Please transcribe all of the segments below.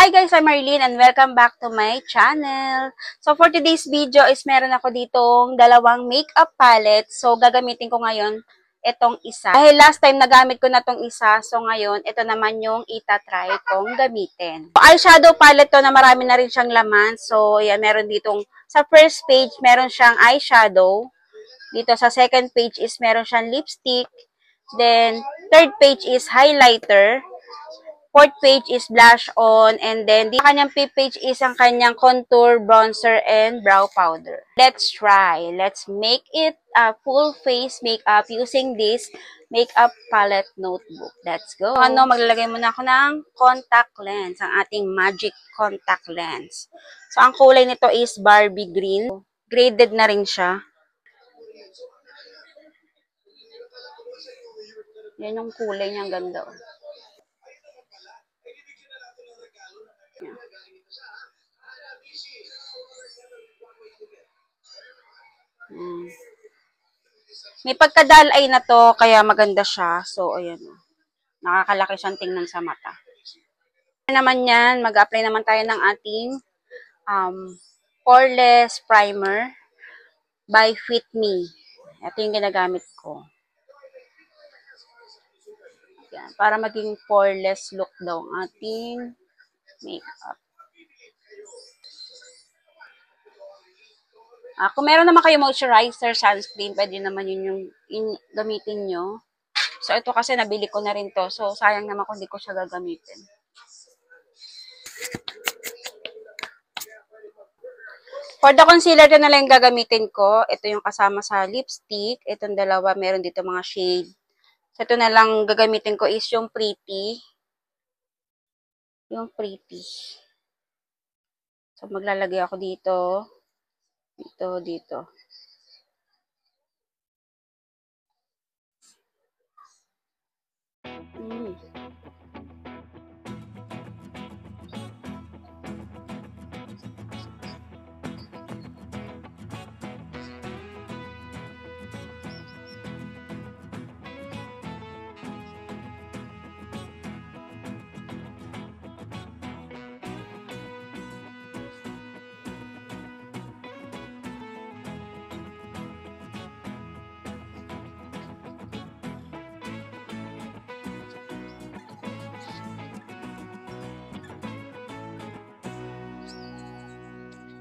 Hi guys, I'm Marlene and welcome back to my channel. So for today's video is meron ako ditong dalawang makeup palette. So gagamitin ko ngayon itong isa. Dahil last time nagamit ko na itong isa, so ngayon ito naman yung itatry kong gamitin. So, eyeshadow palette to na marami na rin siyang laman. So yan, meron ditong sa first page meron siyang eyeshadow. Dito sa second page is meron siyang lipstick. Then third page is highlighter. Fourth page is blush on, and then the kanyang fifth page is ang kanyang contour, bronzer, and brow powder. Let's try. Let's make it a full face makeup using this makeup palette notebook. Let's go. Maglalagay muna ako ng contact lens, ang ating magic contact lens. So, ang kulay nito is Barbie green. Graded na rin siya. Yan yung kulay niya, ang ganda. May pagkadalay na to, kaya maganda siya. So, ayan. Nakakalaki siyang tingnan sa mata. Naman yan, mag-apply naman tayo ng ating poreless primer by Fit Me. Ito yung ginagamit ko. Ayan, para maging poreless look daw ang ating makeup. Kung meron naman kayo moisturizer, sunscreen, pwede naman yun yung gamitin nyo. So, ito kasi nabili ko na rin to. So, sayang naman kung hindi ko siya gagamitin. For the concealer, ito na lang yung gagamitin ko. Ito yung kasama sa lipstick. Itong dalawa, meron dito mga shade. So, ito na lang gagamitin ko is yung Pretty. Yung Pretty. So, maglalagay ako dito. Dito.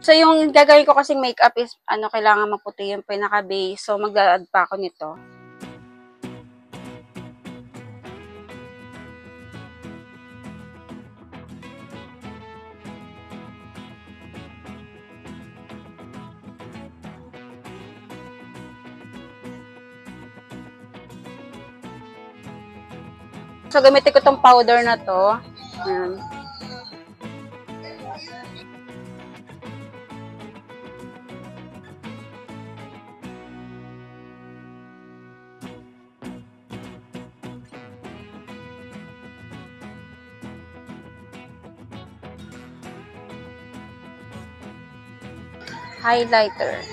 So, yung gagawin ko kasing makeup is, kailangan maputi yung pinaka-base. So, mag-add pa ako nito. So, gamitin ko tong powder na to. Ayan. Highlighter.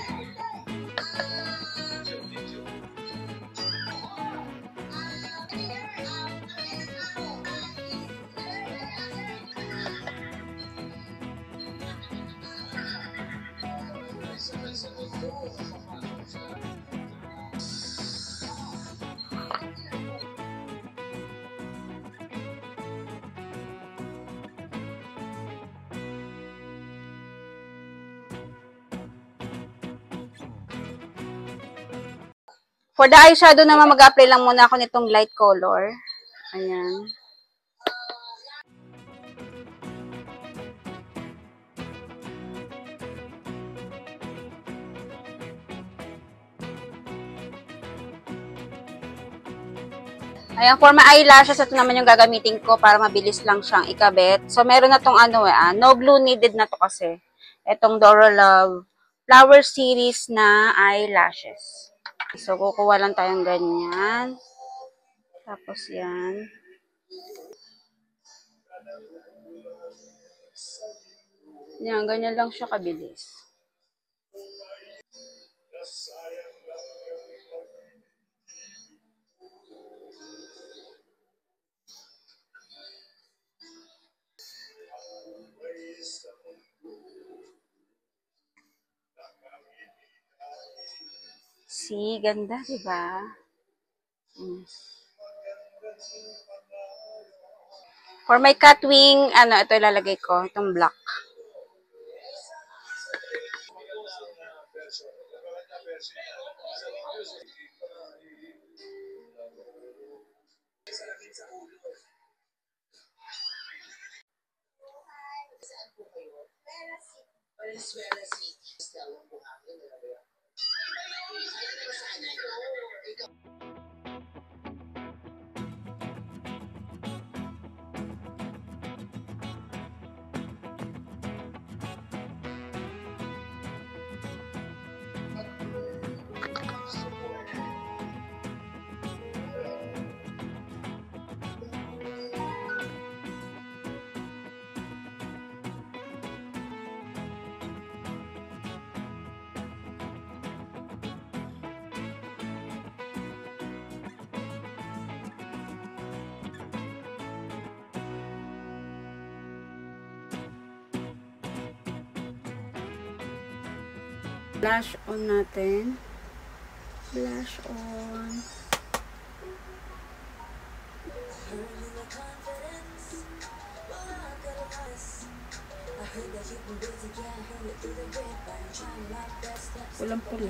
For the eyeshadow naman, mag-apply lang muna ako nitong light color. Ayan. Ayan, for my eyelashes, ito naman yung gagamitin ko para mabilis lang siyang ikabit. So, meron na tong no glue needed na to kasi. Itong Dora Love Flower Series na eyelashes. So, kukuha lang tayong ganyan. Tapos, yan. Yan, ganyan lang siya kabilis. See, ganda, diba? For my cut wing, ito ilalagay ko, itong black. Blush on natin. Blush on. Pulang-pula.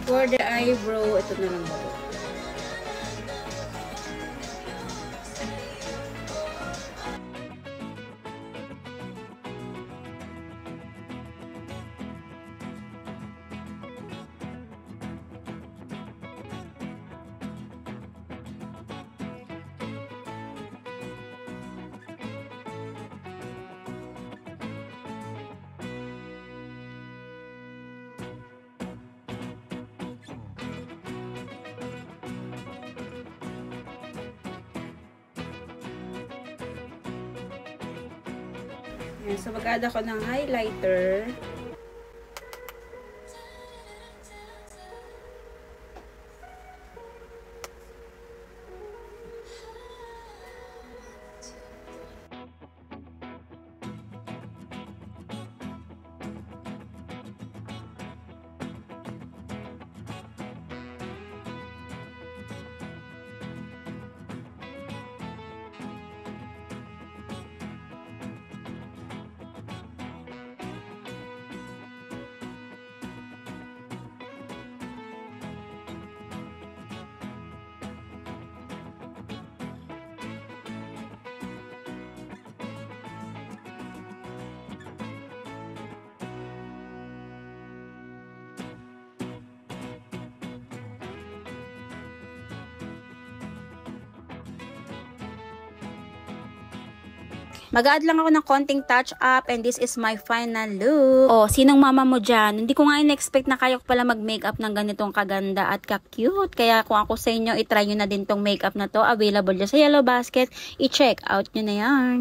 For the eyebrow, ito na lang po. Ayan, so mag-add ako ng highlighter. Mag-add lang ako ng konting touch up and this is my final look. Oh, sinong mama mo dyan? Hindi ko nga in-expect na kayo pala mag-makeup ng ganitong kaganda at ka-cute. Kaya kung ako sa inyo, itry nyo na din tong makeup na to. Available dyan sa Yellow Basket. I-check out nyo na yan.